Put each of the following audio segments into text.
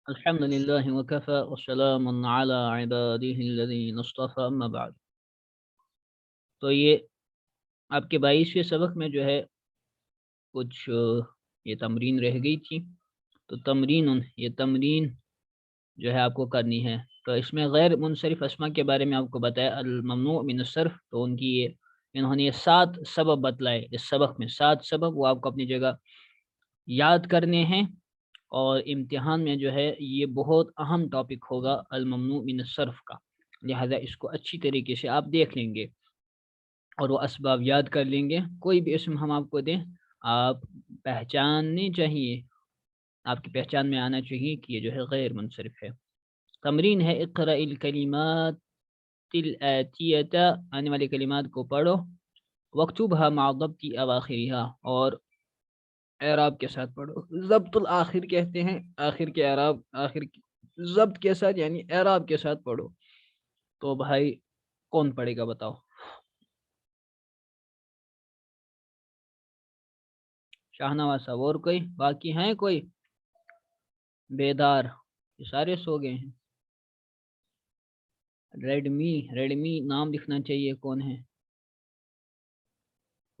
الحمد لله وكفى والسلام على عباده الذين اصطفى اما بعد. تو یہ آپ کے 22ویں سبق میں جو ہے کچھ یہ تمرین رہ گئی تھی. تو یہ تمرین جو ہے آپ کو کرنی ہے. تو اس میں غیر منصرف اسما کے بارے میں آپ کو بتایا الممنوع من الصرف. تو ان کی انہوں نے یہ 7 سبب بتلائے اس سبق میں. 7 سبب وہ آپ کو اپنی جگہ یاد کرنے ہیں، اور امتحان میں جو ہے یہ بہت اہم ٹاپک ہوگا الممنوع من الصرف کا. لہذا اس کو اچھی طریقے سے آپ دیکھ لیں گے اور وہ اسباب یاد کر لیں گے. کوئی بھی اسم ہم آپ کو دیں، آپ پہچاننے چاہیے، آپ کی پہچان میں آنا چاہیے کہ یہ جو ہے غیر منصرف ہے. تمرین ہے اقرأ الکلمات الآتیۃ، آنے والی کلمات کو پڑھو، واکتبها مع ضبط اواخرها، اور اعراب کے ساتھ پڑھو. ضبط الآخر کہتے ہیں آخر کے اعراب، آخر کی ضبط کے ساتھ یعنی اعراب کے ساتھ پڑھو. تو بھائی کون پڑھے گا بتاؤ؟ شاہنواز صاحب، اور کوئی باقی ہیں؟ کوئی بیدار؟ یہ سارے سو گئے ہیں. ریڈمی نام لکھنا چاہیے کون ہے،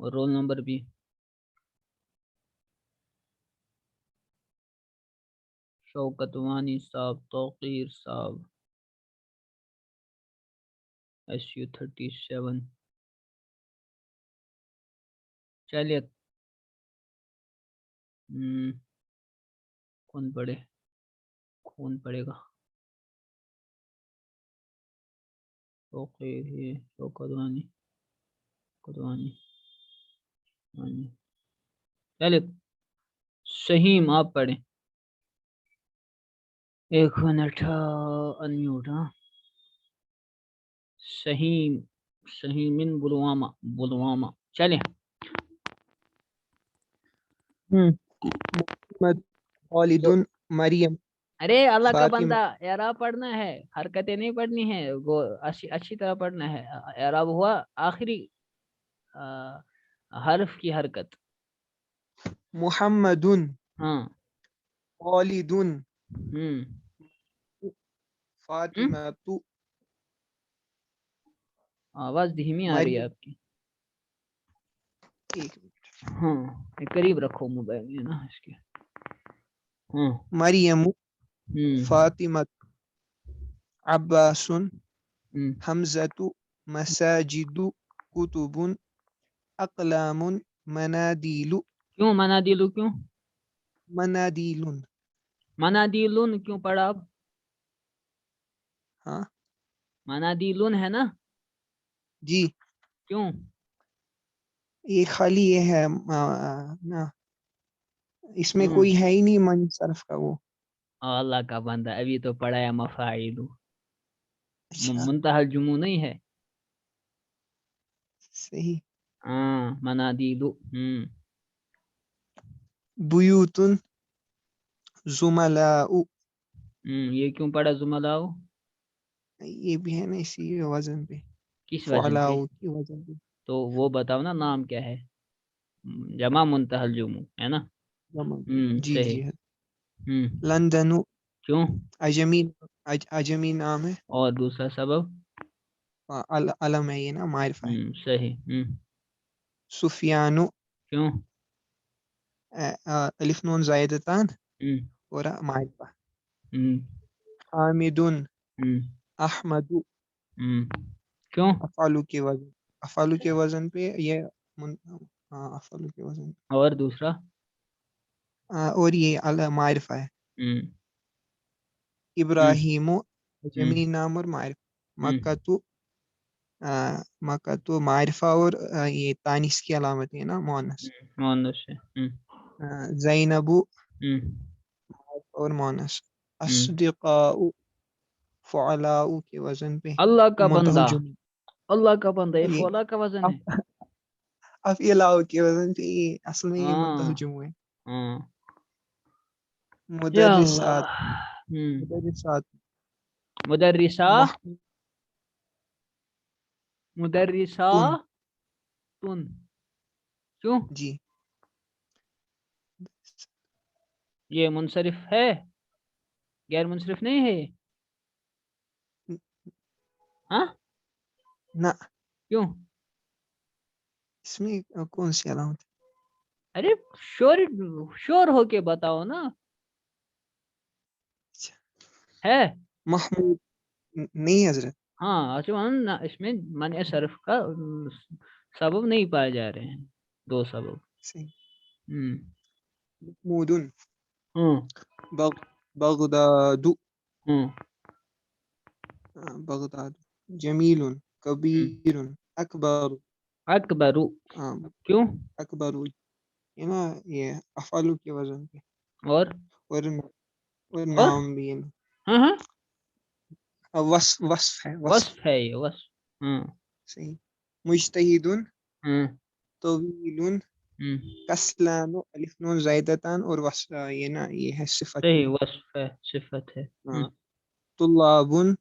اور رول نمبر بھی. شوکت وانی صاحب، توقیر صاحب، SU37. چلیے کون پڑھے گا؟ توقیر ہے، شوکت وانی. چلیے شہیم آپ پڑھیں. ایک منٹ انمیوٹ. شہیم بلواما. چلیں. محمد، خالد، مریم، ارے اللہ کا فاطمہ. بندہ، اعراب پڑھنا ہے، حرکتیں نہیں پڑھنی ہے، وہ اچھی طرح پڑھنا ہے. اعراب ہوا آخری حرف کی حرکت. محمد، ہاں. خالد، فاطمہ، آواز دھیمی آ رہی ہے مریم. آپ کی. ہاں قریب رکھو موبائل میں نا اس کے. ہاں. مریم، ہوں. فاطمہ، عباس، ہوں. حمزۃ، مساجد، کتب، اقلام، منادیل. کیوں منادیل؟ کیوں منادیل؟ منادیلون کیوں پڑھا آپ؟ ہاں منادیلون ہے نا. جی، کیوں؟ یہ خالی یہ ہے نا، اس میں کوئی ہے ہی نہیں منصرف کا. وہ اللہ کا بندہ ابھی تو پڑھایا مفاعیل. اچھا منتہى الجموع نہیں ہے. صحیح. منادیل. بیوت، زملاء. یہ کیوں پڑھا زملاء؟ یہ بھی ہے نا اسی وزن پہ، کس وزن فعلاء پہ؟ کی وزن پہ. تو وہ بتاؤ نا نام کیا ہے. جمع منتہى الجموع ہے نا. جی صحیح. جی. ہوں. لندن، کیوں؟ اجمی نام ہے، اور دوسرا سبب؟ علم ہے یہ نا، معرفہ ہے. صحیح. سفیان، کیوں؟ الف نون زائدتان ہوں. اور معرفہ. ہوں. حامد، ہوں. احمد. کیوں؟ افعلو کے وزن پہ یہ افعلو کے وزن پہ. اور دوسرا؟ اور یہ معرفہ ہے. ابراہیم، جمی نام اور معرفہ. مکہ تو معرفہ اور یہ تانیث کی علامت ہے نا، مؤنث. مؤنث ہے. زینب اور مؤنث. اصدقاء، فعلاء کے وزن پہ اللہ کا منتہى بندہ، الجموع. اللہ کا بندہ، یہ یہ فولا کا وزن ہے. افعلاء کے وزن پہ یہ اصل میں یہ منتہى الجموع ہے. یا مدرسات، اللہ. مدرسات. مدرسہ، مدرسہ تن. کیوں؟ جی یہ منصرف ہے. غیر منصرف نہیں ہے یہ؟ ہاں نہ کیوں؟ اس میں کون سی علامت ہے؟ ارے شور ہو کے بتاؤ نا. اچھا، ہے محمود نہیں حضرت. ہاں اچھا اس میں منع صرف کا سبب نہیں پائے جا رہے ہیں. 2 سبب. صحیح. ہوں محمود ہوں بغداد ہوں بغداد جمیل کبیر اکبر. اکبرو کیوں؟ اکبر یہ نا یہ افعالو کے وزن پہ اور اور نام بھی ہے نا. ہاں ہاں وصف ہے وصف ہے یہ وصف. ہاں صحیح. مجتہد ہاں طویل ہوں کسلان الف نون زائدتان اور یہ نا یہ ہے صفت بھی صحیح ہے. وصف ہے صفت ہے. ہاں. طلاب ہوں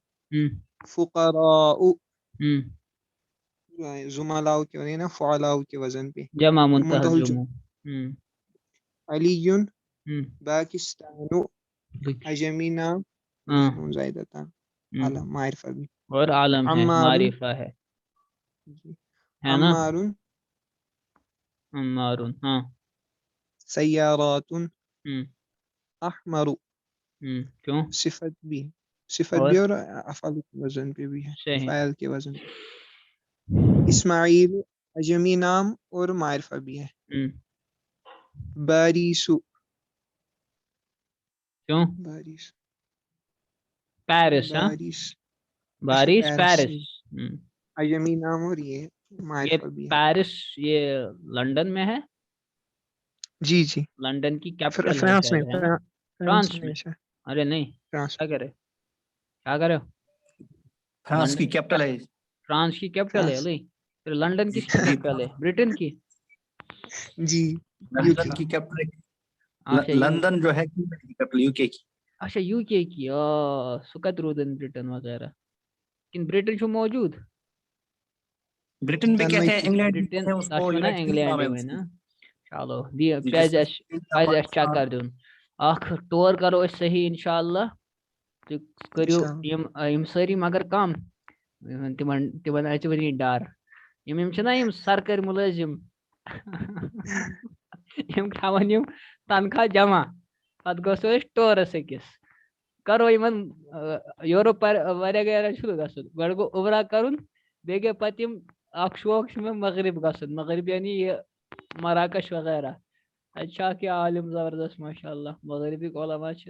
فقراء ہوں زملاء کے وزن نا فعلاء کے وزن پہ. جمع یہ منتہى منتہل الجموع. ہوں علی ہوں باکستان اجمی نام ہاں الف نون زائدتان علم معرفہ بھی. اور عالم ہے عمار معرفہ ہے نا. عمار عمار ہاں سیارات ہوں احمر کیوں؟ صفت اور بھی اور افعال کے وزن پہ بھی ہے. صحیح. فاعل کے وزن پہ. اسماعیل اجمی نام اور معرفہ بھی ہے. باریسو کیوں؟ بارش پیرس. ہاں بارش اچھا بارش پیرس پیرس. صحیح. اجمی نام اور یہ یہ معرفہ بھی ہے. پیرس یہ لندن میں ہے. جی جی لندن کی کیپٹل ہے فرانس میں شاید ہے نا. فرانس فرانس میں میں. اچھا ارے نہیں فرانس کیا کرے کیا کرے فرانس کی لندن کیپٹل ہے. فرانس کی کیپٹل ہے. فرانس لئی پھر لندن کس کی جی کیپٹل ہے؟ برٹن کی. جی یو کے لندن کی کیپٹل اچھا لندن جو ہے کیپٹل یو کے کی. اچھا یو کے کی سکت رودن برٹن وغیرہ کن برٹن چھو موجود. برٹن بھی کہتے ہیں انگلینڈ بھی برٹن کہتے ہیں اس کو. تک نا یونائٹڈ کنگڈم انگلینڈ ہے میں اس کی. نا. چلو جی جس پز میں اس چکر دن اخ ٹور کرو اس صحیح انشاءاللہ. تُہۍ کٔرِو انشاء اللہ. یِم سٲری مگر کم تِمن اَژِ وٕنی ڈر. یِم چھِنا یِم سرکٲرۍ مُلٲزِم یِم تھاوان یِم تنخواہ جمع پتہٕ گژھو أسۍ ٹورس أکِس کرو یِمن یورُپ واریاہ گایہِ چھُنہٕ گژھُن گۄڈٕ گوٚو عمرہ کرُن بیٚیہِ گٔے پتہٕ یِم اکھ شوق چھُ مےٚ مغرب گژھُن مغرب یعنی یہِ مراکش وغیرہ. اَتہِ چھُ اکھ یہِ عالم زبردست ماشاء اللہ مغربٕکۍ علما چھِ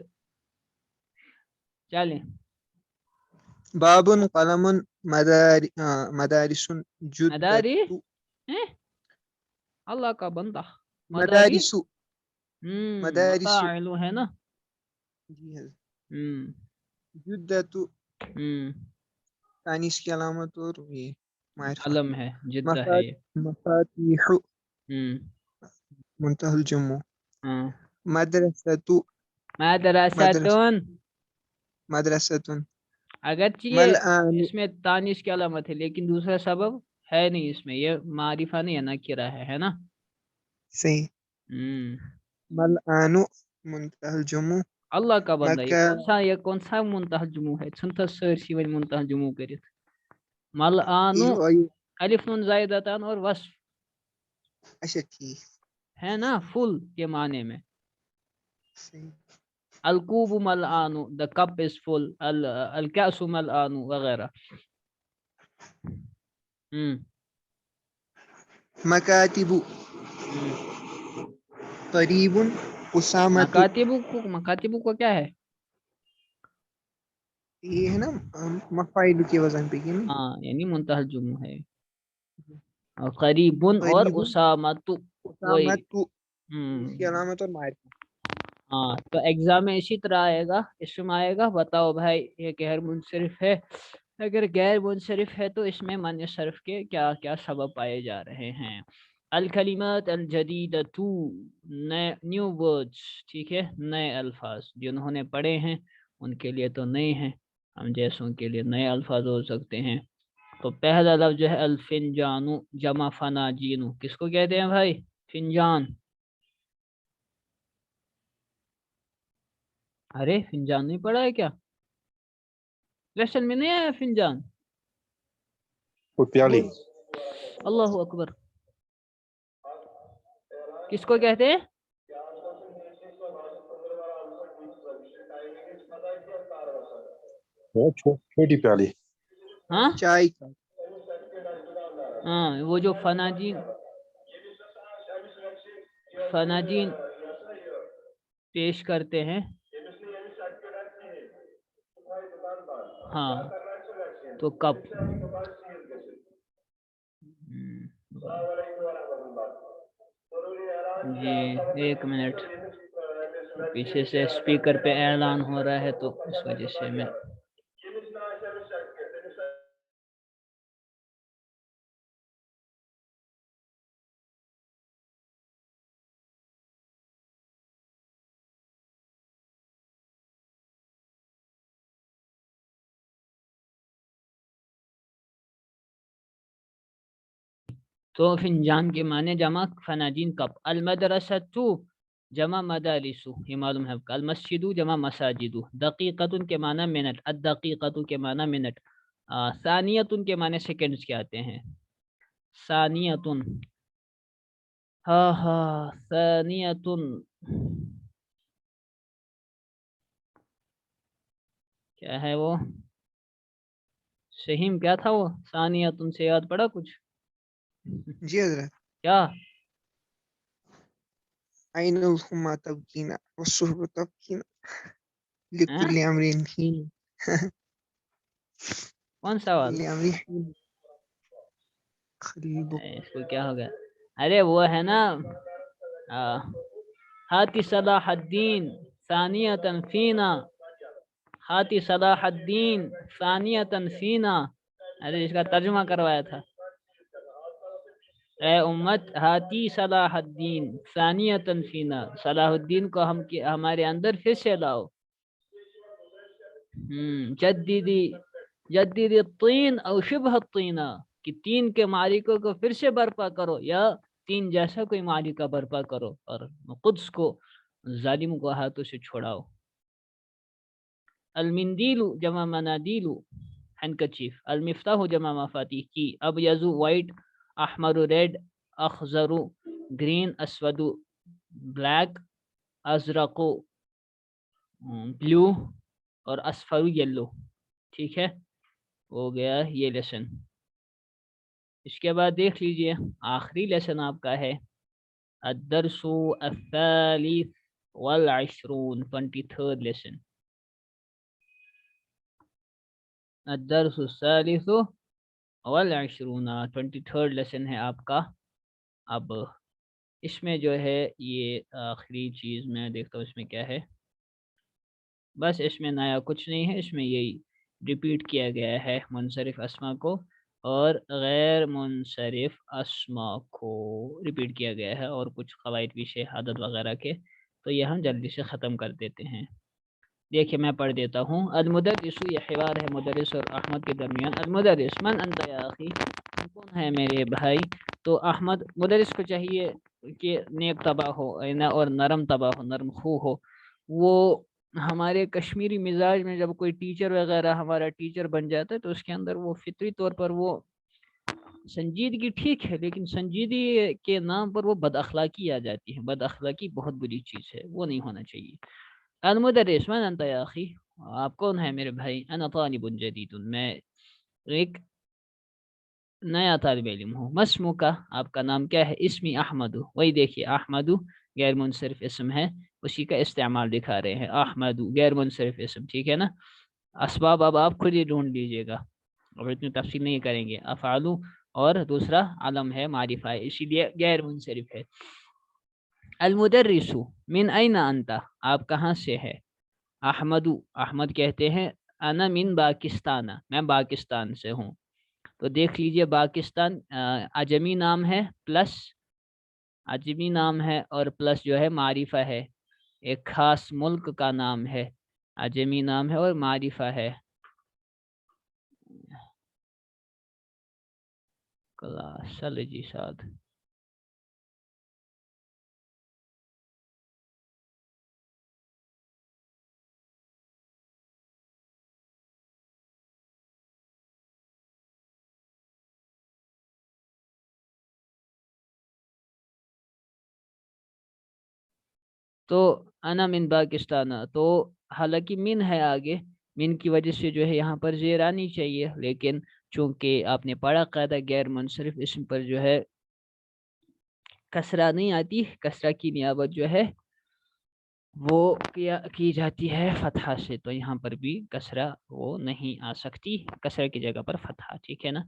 چلیں. باب قلم مدارس جدت مداری اللہ کا بندہ مداری مدارس مدارس مفاعل ہے نا. جی حضرت. ہوں جدت تانیس کی علامت اور یہ معرفہ. علم ہے جدہ ہے یہ. مفاتیح منتهى الجموع. ہاں مدرسة مدرسة اگرچہ یہ ملآن اس میں تانیس کی علامت ہے لیکن دوسرا سبب ہے نہیں اس میں. یہ معرفہ نہیں ہے نکرہ ہے نا. صحیح. ملآن منتهى الجموع. اللہ کا بندہ یہ کون سا منتهى الجموع ہے ژھنتس سرسی وۄنۍ منتهى الجموع کٔرِتھ. ملآن الف نون زائدتان اور وصف اچھا ٹھیک ہے نا فل کے معنی میں. صحیح. الکوب ملآن the cup is full الکأس ملآن وغیرہ. مکاتب قریب اسامت. مکاتب کو کیا ہے؟ یہ ہے نا مفاعل کے وزن پہ کی. ہاں یعنی منتهى الجموع ہے. قریب اور قریب اسامت وہی. اسامت اس کی علامت اور معرفہ. ہاں تو ایگزام میں اسی طرح آئے گا اسم آئے گا بتاؤ بھائی یہ غیر منصرف ہے. اگر غیر منصرف ہے تو اس میں منع صرف کے کیا کیا سبب پائے جا رہے ہیں. الکلمات الجدیدۃ نیو ورڈز. ٹھیک ہے نئے الفاظ جنہوں نے پڑھے ہیں ان کے لیے تو نئے ہیں ہم جیسوں کے لیے نئے الفاظ ہو سکتے ہیں. تو پہلا لفظ جو ہے الفنجان جمع فناجین کس کو کہتے ہیں بھائی؟ فنجان. ارے فنجان نہیں پڑھا ہے کیا؟ لیسن میں نہیں آیا فنجان؟ وہ پیالی. اللہ اکبر. کس کو کہتے ہیں؟ چھوٹی پیالی. ہاں چائے کا. ہاں وہ جو فناجین پیش کرتے ہیں. ہاں تو کپ. جی ایک منٹ، پیچھے سے اسپیکر پہ اعلان ہو رہا ہے تو اس وجہ سے میں تو فنجان کے معنی جمع فناجین کپ. المدرسۃ جمع مدارس، یہ معلوم ہے آپ کا. المسجد جمع مساجد. دقیقۃ کے معنی منٹ، الدقیقۃ کے معنی منٹ. ثانیۃ کے معنی سیکنڈز کے آتے ہیں. ثانیۃ، ہاں ہاں ثانیۃ. کیا ہے وہ شہیم؟ کیا تھا وہ ثانیۃ سے یاد پڑا کچھ؟ جی حضرت. کیا؟ عین الحما تبکینا والصحب تبکینا لکل امرین حین. کون سوال؟ لکل امرین حین. خلیب. اس کو کیا ہو گیا؟ ارے وہ ہے نا ہاتی صلاح الدین ثانیۃ فینا. ہاتی صلاح الدین ثانیۃ فینا. ارے اس کا ترجمہ کروایا تھا. اے امت ہاتی صلاح الدین ثانیۃ فینا، صلاح الدین کو ہمارے اندر پھر سے لاؤ. جدیدی الطین او شبہ الطینہ، کہ تین کے معرکوں کو پھر سے برپا کرو یا تین جیسا کوئی معرکہ برپا کرو، اور قدس کو ظالم کو ہاتھوں سے چھوڑاؤ. المندیل جمع منادیل ہینکچیف. المفتاح جمع مفاتیح کی. ابیض وائٹ، احمر ریڈ، اخضر گرین، اسود بلیک، ازرق بلو، اور اصفر یلو. ٹھیک ہے، ہو گیا یہ لیسن. اس کے بعد دیکھ لیجئے آخری لیسن آپ کا ہے الدرس الثالث والعشرون، 23rd لیسن. الدرس الثالث والعشرون، 23rd لیسن ہے آپ کا. اب اس میں جو ہے یہ آخری چیز میں دیکھتا ہوں اس میں کیا ہے. بس اس میں نیا کچھ نہیں ہے، اس میں یہی ریپیٹ کیا گیا ہے منصرف اسما کو اور غیر منصرف اسما کو ریپیٹ کیا گیا ہے، اور کچھ قواعد پیچھے عدد وغیرہ کے. تو یہ ہم جلدی سے ختم کر دیتے ہیں. دیکھیں میں پڑھ دیتا ہوں. المدرس، یہ حوار ہے مدرس اور احمد کے درمیان. المدرس من انت یا اخی، کون ہے میرے بھائی؟ تو احمد مدرس کو چاہیے کہ نیک طبع ہو اور نرم طبع ہو، نرم خو ہو. وہ ہمارے کشمیری مزاج میں جب کوئی ٹیچر وغیرہ ہمارا ٹیچر بن جاتا ہے تو اس کے اندر وہ فطری طور پر وہ سنجیدگی ٹھیک ہے، لیکن سنجیدگی کے نام پر وہ بد اخلاقی آ جاتی ہے. بد اخلاقی بہت بری چیز ہے، وہ نہیں ہونا چاہیے. المدرس من انت یا اخی، آپ کون ہے میرے بھائی؟ انا طالب جدید، میں ایک نیا طالب علم ہوں. مسمو کا، آپ کا نام کیا ہے؟ اسمی احمد. وہی دیکھیے احمد غیر منصرف اسم ہے، اسی کا استعمال دکھا رہے ہیں. احمد غیر منصرف اسم، ٹھیک ہے نا. اسباب اب آپ خود ہی ڈھونڈ لیجیے گا، اور اتنی تفصیل نہیں کریں گے. افعالو اور دوسرا علم ہے، معرفہ ہے، اسی لیے غیر منصرف ہے. المدرس من این انت، آپ کہاں سے ہے؟ احمد، احمد کہتے ہیں انا من پاکستان، میں پاکستان سے ہوں. تو دیکھ لیجئے پاکستان عجمی نام ہے پلس عجمی نام ہے اور پلس جو ہے معرفہ ہے، ایک خاص ملک کا نام ہے، عجمی نام ہے اور معرفہ ہے. کلاس جی ساتھ تو انا من پاکستان، تو حالانکہ من ہے آگے، من کی وجہ سے جو ہے یہاں پر زیر آنی چاہیے، لیکن چونکہ آپ نے پڑھا قاعدہ غیر منصرف اسم پر جو ہے کسرہ نہیں آتی، کسرہ کی نیابت جو ہے وہ کی جاتی ہے فتحہ سے، تو یہاں پر بھی کسرہ وہ نہیں آ سکتی، کسرہ کی جگہ پر فتحہ، ٹھیک ہے نا۔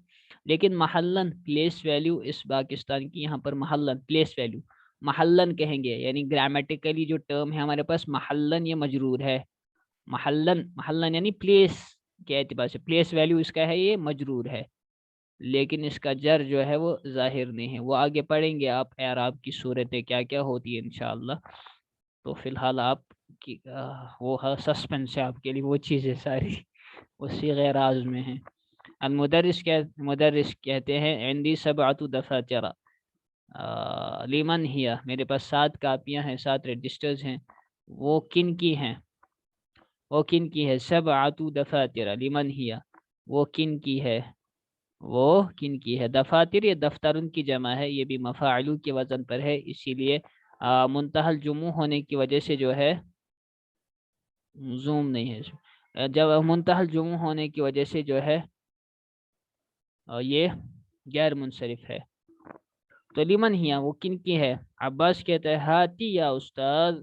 لیکن محلن پلیس ویلیو اس پاکستان کی، یہاں پر محلن پلیس ویلیو محلن کہیں گے، یعنی گرامیٹیکلی جو ٹرم ہے ہمارے پاس محلن، یہ مجرور ہے، محلن یعنی پلیس کے اعتبار سے، پلیس ویلیو اس کا ہے، یہ مجرور ہے، لیکن اس کا جر جو ہے وہ ظاہر نہیں ہے، وہ آگے پڑھیں گے آپ اعراب کی صورتیں کیا کیا ہوتی ہے انشاءاللہ۔ تو فی الحال آپ کی وہ سسپینس ہے آپ کے لیے، وہ چیزیں ساری وہ صیغہ راز میں ہیں۔ مدرس کہتے ہیں عندی سبعۃ دفاتر لیمن ہیا، میرے پاس 7 کاپیاں ہیں، 7 رجسٹرز ہیں، وہ کن کی ہیں، وہ کن کی ہے، سبعۃ دفاتر لیمن ہیا، وہ کن کی ہے، وہ کن کی ہے۔ دفاتر یہ دفترن کی جمع ہے، یہ بھی مفاعلو کے وزن پر ہے، اسی لیے منتہی الجموع ہونے کی وجہ سے جو ہے زوم نہیں ہے، جب منتہی الجموع ہونے کی وجہ سے جو ہے یہ غیر منصرف ہے۔ تو لیمن ہیا وہ کن کی ہے، عباس کہتا ہے ہاتی یا استاد،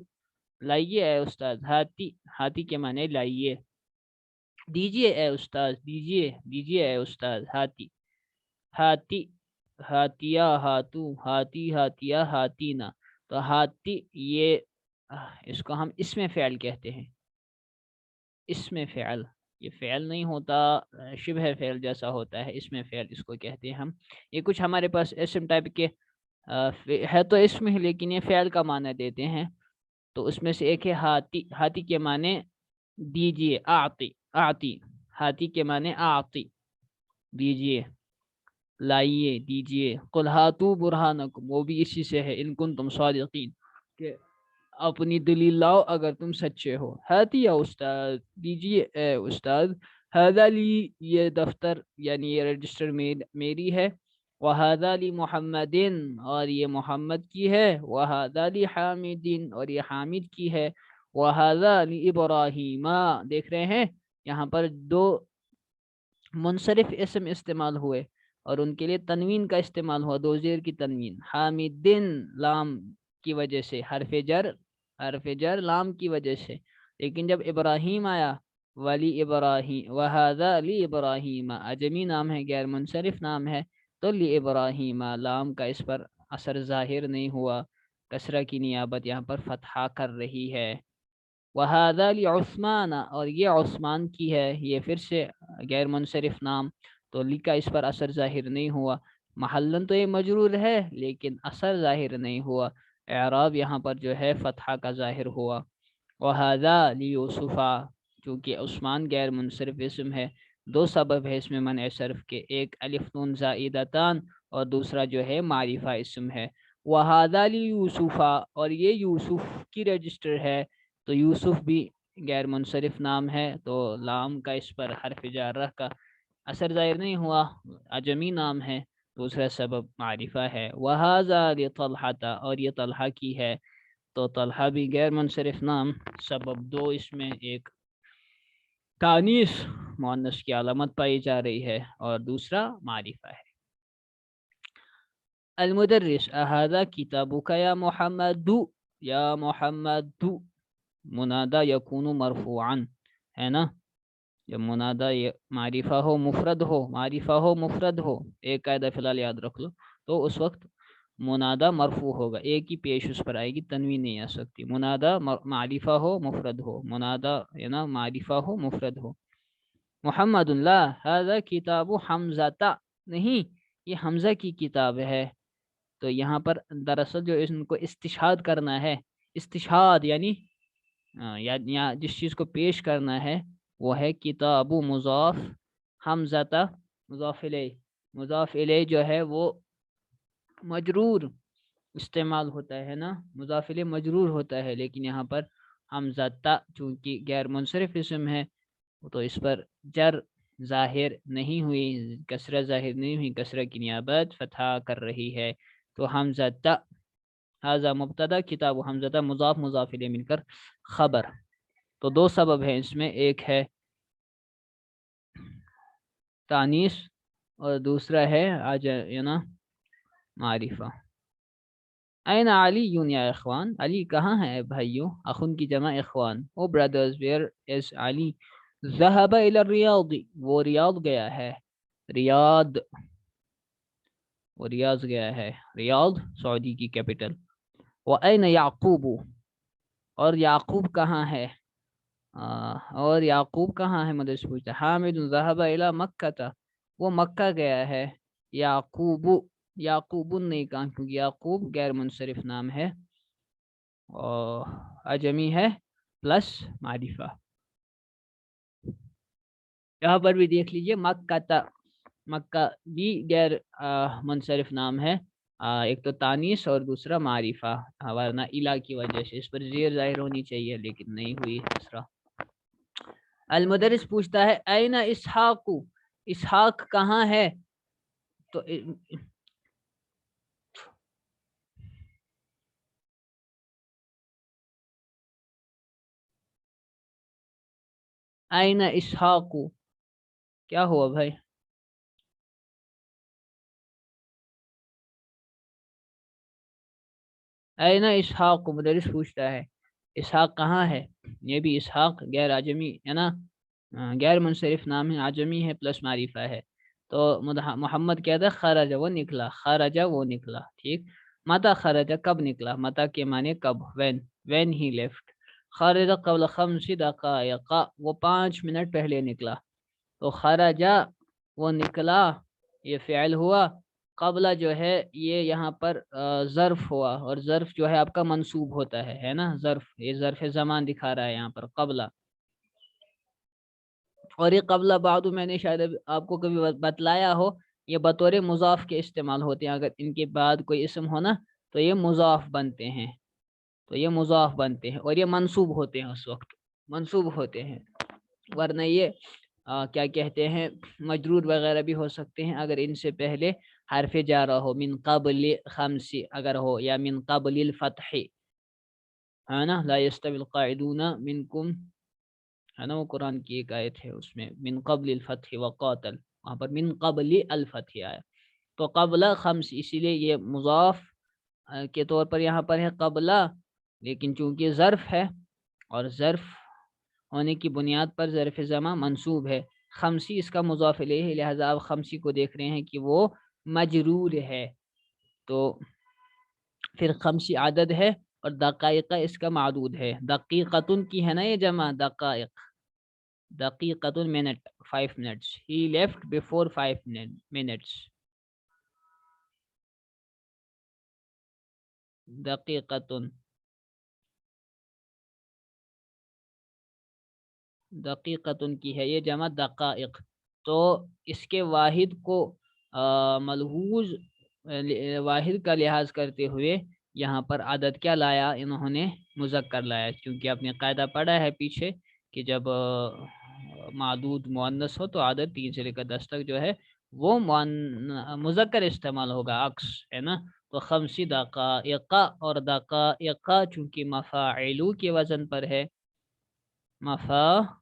لائیے اے استاد، ہاتی، ہاتی کے معنی لائیے، دیجیے اے استاد، دیجیے اے استاد، ہاتی، ہاتی، ہاتیا، ہاتو، ہاتی، ہاتیا، ہاتینا، تو ہاتی یہ اس کو ہم اسم فعل کہتے ہیں، اسم فعل، یہ فعل نہیں ہوتا، شبہ فعل جیسا ہوتا ہے، اسم فعل اس کو کہتے ہیں ہم۔ یہ کچھ ہمارے پاس اسم ٹائپ کے ہے تو اسم ہی، لیکن یہ فعل کا معنی دیتے ہیں، تو اس میں سے ایک ہے ہاتی، ہاتی کے معنی دیجیے، آتی، آتی، ہاتی کے معنی آتی، دیجیے، لائیے، دیجیے، قل ہاتو برہانکم، وہ بھی اسی سے ہے، ان کنتم صادقین، کہ اپنی دلیل لاؤ اگر تم سچے ہو، ہاتی یا استاد، دیجیے اے استاد، ہذا لی، یہ دفتر یعنی یہ رجسٹر میری ہے، وہذا لی محمدن، اور یہ محمد کی ہے، وہذا لی حامدن، اور یہ حامد کی ہے، وہذا لی ابراہیم، دیکھ رہے ہیں یہاں پر 2 منصرف اسم استعمال ہوئے، اور ان کے لیے تنوین کا استعمال ہوا، 2 زیر کی تنوین، حامدن لام کی وجہ سے، حرف جر لام کی وجہ سے، لیکن جب ابراہیم آیا، ولی ابراہیم، وہذا لی ابراہیم، عجمی نام ہے، غیر منصرف نام ہے، تو لی ابراہیم لام کا اس پر اثر ظاہر نہیں ہوا، کسرہ کی نیابت یہاں پر فتحہ کر رہی ہے۔ وہذا لی عثمان، اور یہ عثمان کی ہے، یہ پھر سے غیر منصرف نام، تو لی کا اس پر اثر ظاہر نہیں ہوا، محلن تو یہ مجرور ہے لیکن اثر ظاہر نہیں ہوا، اعراب یہاں پر جو ہے فتحہ کا ظاہر ہوا۔ وہذا لی یوسفا، چونکہ عثمان غیر منصرف اسم ہے، 2 سبب ہے اس میں منع صرف کے، ایک الف نون زائدتان، اور دوسرا جو ہے معرفہ اسم ہے۔ وہذا لی یوسفا، اور یہ یوسف کی رجسٹر ہے، تو یوسف بھی غیر منصرف نام ہے، تو لام کا اس پر حرف جارہ کا اثر ظاہر نہیں ہوا، عجمی نام ہے، دوسرا سبب معرفہ ہے۔ وہذا لطلحہ، اور یہ طلحہ کی ہے، تو طلحہ بھی غیر منصرف نام، سبب 2 اس میں، ایک تانیث مؤنث کی علامت پائی جا رہی ہے، اور دوسرا معرفہ ہے۔ المدرس اہذا کتابک یا محمد، یا محمد، منادہ یکون مرفوعا، ہے نا، جب منادہ معرفہ ہو مفرد ہو، ایک قاعدہ فی الحال یاد رکھ لو، تو اس وقت منادہ مرفوع ہوگا، ایک ہی پیش اس پر آئے گی، تنوین نہیں آ سکتی، منادہ معرفہ ہو مفرد ہو، منادہ معرفہ ہو مفرد ہو۔ محمد اللہ، ھذا کتاب حمزہ، نہیں یہ حمزہ کی کتاب ہے، تو یہاں پر دراصل جو ان کو استشہاد کرنا ہے، استشہاد یعنی یا جس چیز کو پیش کرنا ہے وہ ہے کتاب مضاف، حمزہ مضاف الیہ جو ہے وہ مجرور استعمال ہوتا ہے نا، مضاف الیہ مجرور ہوتا ہے، لیکن یہاں پر حمزہ چونکہ غیر منصرف اسم ہے تو اس پر جر ظاہر نہیں ہوئی، کسرہ ظاہر نہیں ہوئی، کسرہ کی نیابت فتحہ کر رہی ہے، تو حمزہ ھذا مبتدا کتاب حمزہ مضاف مضاف الیہ مل کر خبر. تو دو سبب ہیں اس میں، ایک ہے تانیث اور دوسرا ہے معرفہ. این علی یا اخوان، علی کہاں ہے بھائیوں؟ اخن کی جمع اخوان. او برادرز ویئر از علی؟ ذهب الى الریاض، وہ ریاض گیا ہے. ریاض، وہ ریاض گیا ہے. ریاض سعودی کی کیپٹل. وَأَيْنَ يَعْقُوبُ، اور یعقوب کہاں ہے؟ اور یعقوب کہاں ہے؟ مدرس پوچھتا. حامد ذهب الى مکہ، وہ مکہ گیا ہے. یعقوب، یعقوب نہیں کہا کیونکہ یعقوب غیر منصرف نام ہے اور اجمی ہے پلس معرفہ. یہاں پر بھی دیکھ لیجئے مکہ، مکہ بھی غیر منصرف نام ہے، ایک تو تانیث اور دوسرا معرفہ، ورنہ الہ کی وجہ سے اس پر زیر ظاہر ہونی چاہیے لیکن نہیں ہوئی. دوسرا المدرس پوچھتا ہے این اسحاق، اسحاق کہاں ہے؟ تو این اسحاق، کیا ہوا بھائی؟ این اسحاق مدرس پوچھتا ہے اسحاق کہاں ہے؟ یہ بھی اسحاق غیر اجمی ہے نا، غیر منصرف نام ہے، اجمی ہے پلس معرفہ ہے. تو محمد کہتا ہے خرج، وہ نکلا. خرج وہ نکلا. ٹھیک. متا خرج کب نکلا؟ متا کے معنی کب، when he left. خرج قبل 5 دقائق، وہ 5 منٹ پہلے نکلا. تو خرج وہ نکلا، یہ فعل ہوا. قبلہ جو ہے یہ یہاں پر ظرف ہوا، اور ظرف جو ہے آپ کا منصوب ہوتا ہے نا، ظرف، یہ ظرف زمان دکھا رہا ہے یہاں پر قبلہ. اور یہ قبلہ بعد میں نے شاید آپ کو کبھی بتلایا ہو، یہ بطور مضاف کے استعمال ہوتے ہیں. اگر ان کے بعد کوئی اسم ہونا تو یہ مضاف بنتے ہیں، تو یہ مضاف بنتے ہیں اور یہ منصوب ہوتے ہیں، اس وقت منصوب ہوتے ہیں. ورنہ یہ کیا کہتے ہیں مجرور وغیرہ بھی ہو سکتے ہیں اگر ان سے پہلے حرف جارہ ہو، من قبل 5 اگر ہو، یا من قبل الفتح ہے نا. لا يستوي القاعدون منکم ہے نا، وہ قرآن کی ایک آیت ہے، اس میں من قبل الفتح وقاتل، وہاں پر من قبل الفتح آیا. تو قبل 5 اسی لیے یہ مضاف کے طور پر یہاں پر ہے قبلہ، لیکن چونکہ ظرف ہے اور ظرف ہونے کی بنیاد پر ظرف زمان منصوب ہے. 5 اس کا مضاف الیہ ہے، لہذا آپ 5 کو دیکھ رہے ہیں کہ وہ مجرور ہے. تو پھر 5 عدد ہے اور دقائق اس کا معدود ہے. دقیقتن کی ہے نا یہ جمع، دقائق، دقیقتن minute, 5 minutes. He left before 5 minutes. دقیقتن، دقیقتن کی ہے یہ جمع دقائق. تو اس کے واحد کو ملحوظ واحد کا لحاظ کرتے ہوئے یہاں پر عدد کیا لایا انہوں نے؟ مذکر لایا، کیونکہ آپ نے قاعدہ پڑھا ہے پیچھے کہ جب معدود مؤنث ہو تو عدد 3 سے لے کر 10 تک جو ہے وہ مذکر استعمال ہوگا، عکس ہے نا. تو 5 دقائق، اور دقائق چونکہ مفاعلو کے وزن پر ہے، مفاعلو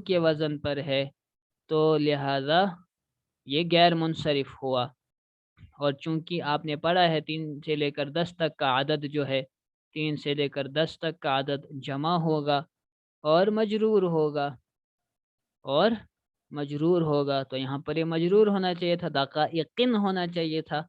کے وزن پر ہے تو لہذا یہ غیر منصرف ہوا. اور چونکہ آپ نے پڑھا ہے 3 سے لے کر 10 تک کا عدد جو ہے، 3 سے لے کر 10 تک کا عدد جمع ہوگا اور مجرور ہوگا، اور مجرور ہوگا. تو یہاں پر یہ مجرور ہونا چاہیے تھا، دقائقن ہونا چاہیے تھا.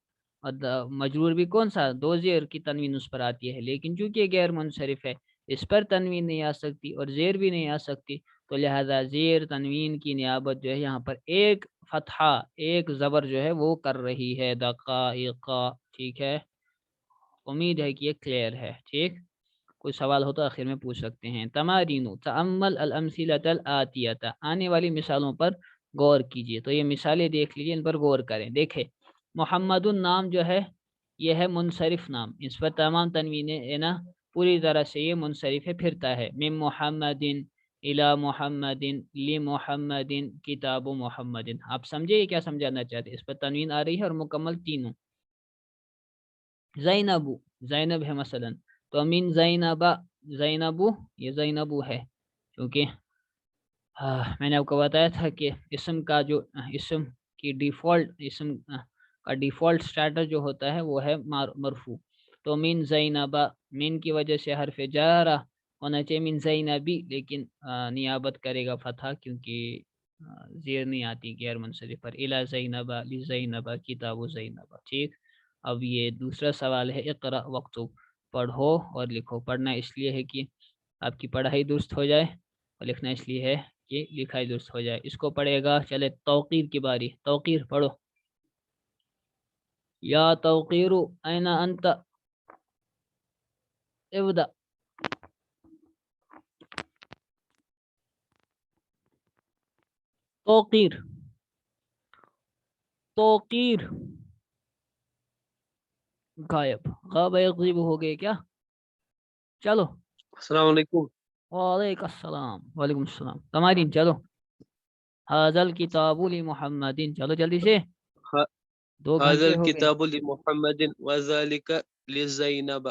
اور مجرور بھی کون سا؟ 2 زیر کی تنوین اس پر آتی ہے، لیکن چونکہ غیر منصرف ہے اس پر تنوین نہیں آ سکتی اور زیر بھی نہیں آ سکتی. تو لہذا زیر تنوین کی نیابت جو ہے یہاں پر ایک فتحہ، ایک زبر جو ہے وہ کر رہی ہے، دقائق. ٹھیک ہے، امید ہے کہ یہ کلیئر ہے. ٹھیک، کوئی سوال ہو تو آخر میں پوچھ سکتے ہیں. تمارین تأمل الامثلۃ الآتیۃ، آنے والی مثالوں پر غور کیجیے. تو یہ مثالیں دیکھ لیجیے، ان پر غور کریں. دیکھیں محمد نام جو ہے یہ ہے منصرف نام، اس پر تمام تنوینیں ہے نا پوری طرح سے یہ منصرف ہے، پھرتا ہے. من محمد الی محمد لی محمد کتاب محمد. آپ سمجھے یہ کیا سمجھانا چاہتے ہیں؟ اس پر تنوین آ رہی ہے اور مکمل تینوں. زینبو زینب ہے مثلا، تو من زینبا زینبو یہ زینبو ہے، کیونکہ میں نے آپ کو بتایا تھا کہ اسم کا جو اسم کی ڈیفالٹ اسم کا ڈیفالٹ سٹیٹس جو ہوتا ہے وہ ہے مرفوع. تو من زینبا من کی وجہ سے حرف جارہ ہونا چاہیے من زینبی، لیکن نیابت کرے گا فتح کیونکہ زیر نہیں آتی غیر منصرف پر. الی زینبا لزینبا کتاب زینبا. ٹھیک، اب یہ دوسرا سوال ہے اقرا وقتو، پڑھو اور لکھو. پڑھنا اس لیے ہے کہ آپ کی پڑھائی درست ہو جائے، اور لکھنا اس لیے ہے کہ لکھائی درست ہو جائے. اس کو پڑھے گا. چلے توقیر کی باری. توقیر پڑھو. یا توقیر این انت ابدا. توقیر توقیر غائب، غاب یغیب ہو گئے کیا؟ چلو السلام علیکم. وعلیکم السلام. وعلیکم السلام. تمہاری چلو. حاضل کتاب لمحمد، چلو جلدی سے، 2 هذا گھنٹے ہو گئے. الكتاب لمحمد وذلك لزینب.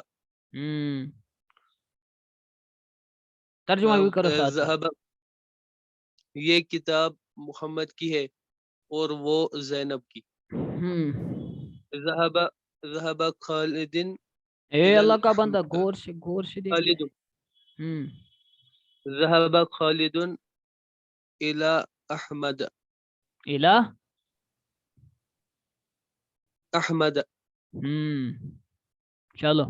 ترجمہ بھی کرو ساتھ ساتھ. ذهب یہ کتاب محمد کی ہے اور وہ زینب کی. ذهب خالد اے اللہ کا بندہ غور سے دیکھ لے. خالد ذهب خالد الى احمد الہ احمد. چلو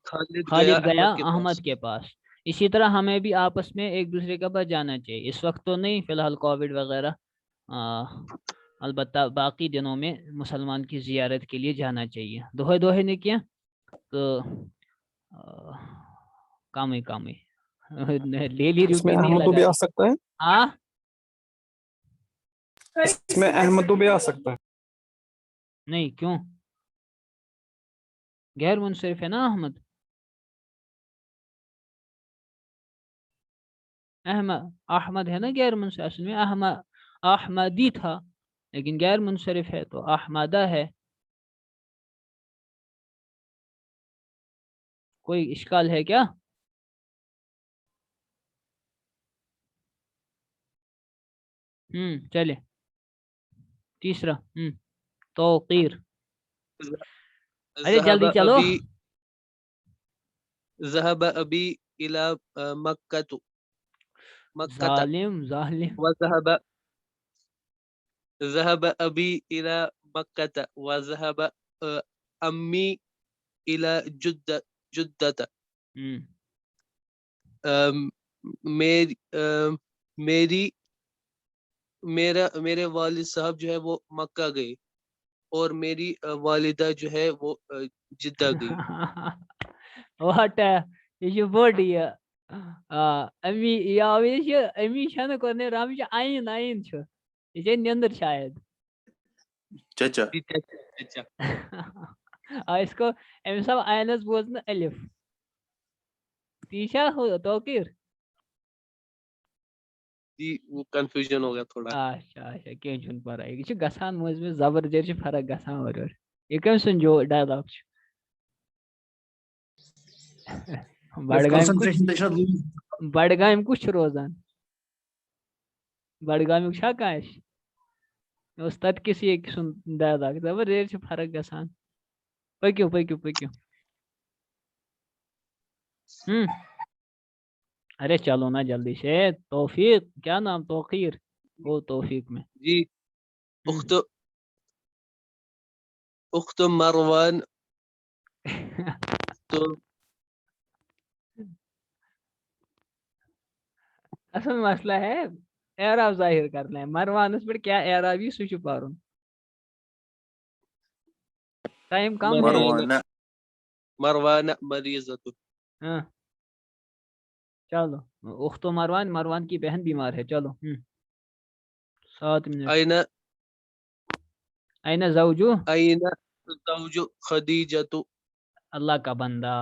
خالد خالد گیا کے احمد پاس. کے پاس. اسی طرح ہمیں بھی آپس میں ایک دوسرے کے پاس جانا چاہیے. اس وقت تو نہیں فی الحال کووڈ وغیرہ، البتہ باقی دنوں میں مسلمان کی زیارت کے لیے جانا چاہیے. دوہے نے کیا تو کام ہی ڈیلی اس میں روٹین نہیں احمد بھی لگا. آ سکتا ہے، ہاں اس میں احمد بھی آ سکتا ہے. نہیں کیوں؟ غیر منصرف ہے نا احمد. احمد ہے نا غیر منصرف، اصل میں احمدی تھا لیکن غیر منصرف ہے تو احمدہ ہے. کوئی اشکال ہے کیا؟ چلے تیسرا توقیر. ارے جلدی چلو. ذهب ابی الى مکہ ظالم ذهب ابی الى مکہ وذهب امی الى جدت. میرے والد صاحب جو ہے وہ مکہ گئے اور میری والدہ جو ہے وہ جدہ گئی. واٹ یہ بوڑ یہ امی امی چھنہ کرنے رام آئین یہ نندر شاید. چچا اس کو امس آو آئنس بوزن الف. تیشا ہو توقیر. وہ کنفیوژن ہو گیا تھوڑا. اچھا کہیں چھن پرواے یہ گژھان مجھ زبردست فرق گژھان اور یہ کم سن جو ڈائلاگ بڈگام کس روزان بڈگامیک چھا کانٛہہ اس تت کس یہ سن ڈائلاگ زبردست فرق گژھان. پکیو ارے چلو نا جلدی سے. توفیق کیا نام؟ توقیر وہ توفیق میں. جی اخت مروان. تو اصل مسئلہ ہے اعراب ظاہر کرنا ہے. مروانس پہ کیا اعرابی سہ پرن. ٹائم کم ہے. مروان مریضۃ. چلو اخت مروان کی بہن بیمار ہے. چلو 7 منٹ. اینا زوجو خدیجۃ. اللہ کا بندہ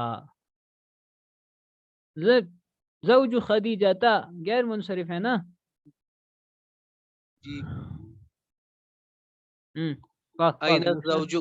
زوجو خدیجہ غیر منصرف ہے نا. جی اینا زوجو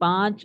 5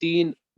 3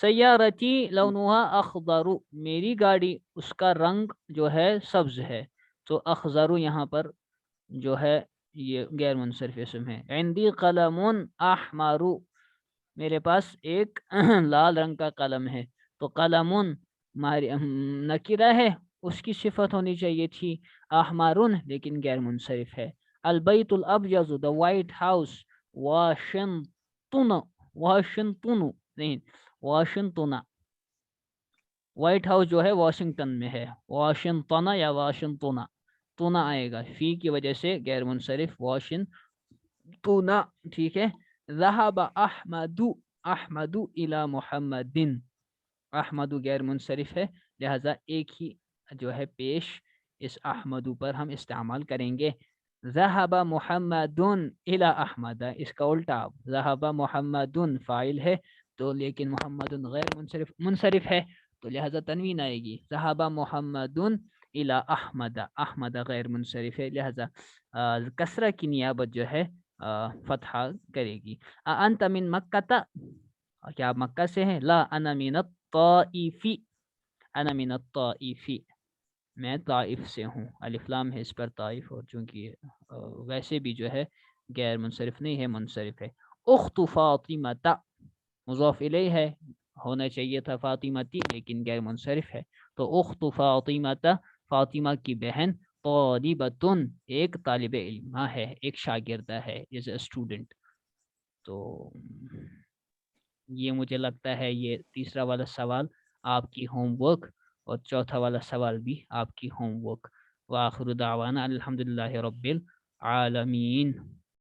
سیارتی لونها اخضر، میری گاڑی اس کا رنگ جو ہے سبز ہے، تو اخضر یہاں پر جو ہے یہ غیر منصرف اسم ہے. عندی قلم احمر، میرے پاس ایک لال رنگ کا قلم ہے، تو قلم نکرہ ہے، اس کی صفت ہونی چاہیے تھی احمر، لیکن غیر منصرف ہے. البیت الابیض، دا وائٹ ہاؤس، واشنطن، واشنطن نہیں واشنطن، وائٹ ہاؤس جو ہے واشنگٹن میں ہے، واشنطن یا واشنطن، تونا آئے گا، فی کی وجہ سے غیر منصرف واشنطن، ٹھیک ہے. ذهب احمد، احمد الى محمد، احمد غیر منصرف ہے، لہذا ایک ہی جو ہے پیش اس احمد پر ہم استعمال کریں گے. ذهب محمد الى احمد، اس کا الٹا، ذهب محمد فاعل ہے تو لیکن محمد غیر منصرف ہے، تو لہذا تنوین آئے گی. ذهب محمد الى احمد، احمد غیر منصرف ہے، لہذا کسرہ کی نیابت جو ہے فتحہ کرے گی. انت من مکہ، کیا آپ مکہ سے ہیں؟ لا انا من الطائف، انا من الطائف، میں طائف سے ہوں. الف لام ہے اس پر طائف، اور چونکہ ویسے بھی جو ہے غیر منصرف نہیں ہے، منصرف ہے. اخت فاطمہ، مضاف الیہ ہے، ہونا چاہیے تھا فاطمتی، لیکن غیر منصرف ہے، تو اخت فاطمہ، فاطمہ کی بہن، طالبۃ ایک طالب علمہ ہے، ایک شاگردہ ہے، از اے اسٹوڈنٹ. تو یہ مجھے لگتا ہے یہ تیسرا والا سوال آپ کی ہوم ورک، اور چوتھا والا سوال بھی آپ کی ہوم ورک. وآخر دعوانا الحمدللہ رب العالمین.